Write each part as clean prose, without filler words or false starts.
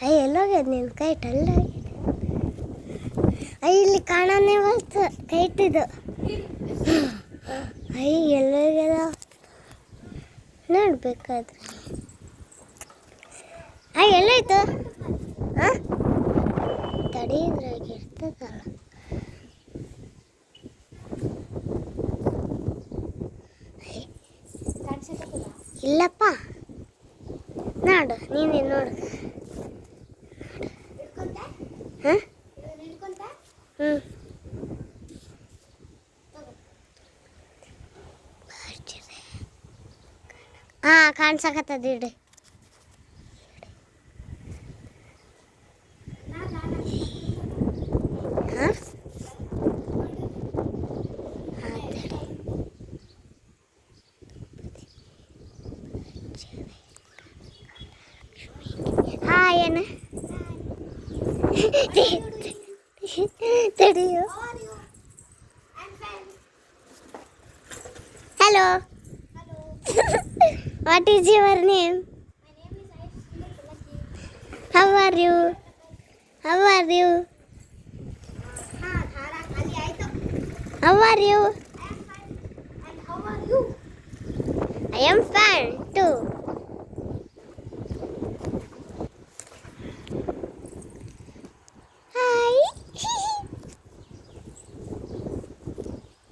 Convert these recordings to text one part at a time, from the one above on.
ಅಯ್ಯ ಎಲ್ಲೋಗ್ಯದ ನಿನ್ನ ಕೈ ಟಲ್ಲಾಗಿದೆ. ಅಯ್ಯ ಇಲ್ಲಿ ಕಾಣನೇ ಬಂತು ಕೈಟಿದ್ದು. ಅಯ್ಯ ಎಲ್ಲೋಗ್ಯದ ನೋಡ್ಬೇಕಾದ್ರೆ. ಅಯ್ಯ ಎಲ್ಲಾಯ್ತು? ಹಾಂ ತಡಿದ್ರಾಗ ಇರ್ತದಲ್ಲ. ಇಲ್ಲಪ್ಪ ನೋಡು ನೀನೇ ನೋಡು. ಹಾಂ ಹ್ಞೂ ಹಾಂ ಕಾಣ್ಸಕತ್ತದ ಇಡಿ. ಹಾಂ ಹಾಂ ಏನು ತಡಿಯೋ. Hello. What is your name? My name is Ayush. How are you? How are you? How are you? I am fine. And how are you? I am fine too. Hi.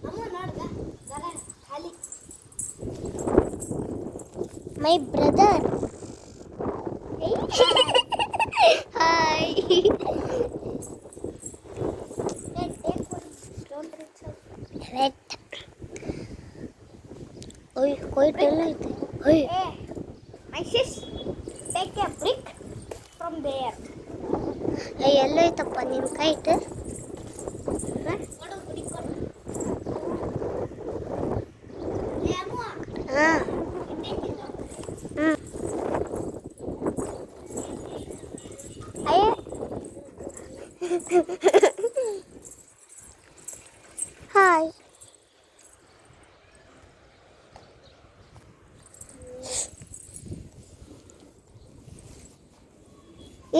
Amma noಡ್ಗ ಜರ ಖಾಲಿ. My brother. Hi. Wait. Oi, koi tell it. Oi. Hey, my sis, take a brick from there. Hey, ಎಲ್ಲೋಯ್ತಪ್ಪ ನಿನ್ನ kite? ಕೊಡು brick ಕೊಡು. ಏ ಅಮ್ಮ. ಹಾಂ ಹ್ಞೂ ಅಯ್ಯ ಹಾಯ್.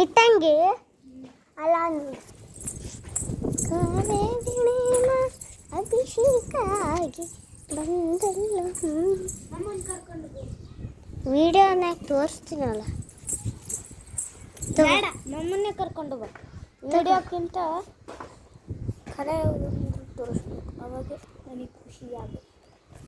ಇಟ್ಟಂಗೆ ಅಲ್ಲ ಅಭಿಷೇಕ ಆಗಿ ಬಂದಲ್ಲ. ನಮ್ಮನ್ನು ಕರ್ಕೊಂಡು ಹೋಗು. ವಿಡಿಯೋನಾಗ ತೋರಿಸ್ತೀನಲ್ಲ. ಬೇಡ ನಮ್ಮನ್ನೇ ಕರ್ಕೊಂಡು ಬಾ. ವಿಡಿಯೋಕ್ಕಿಂತ ಖರೆ ತೋರಿಸ್ಬೇಕು, ಅವಾಗ ನನಗೆ ಖುಷಿ ಆಗುತ್ತೆ.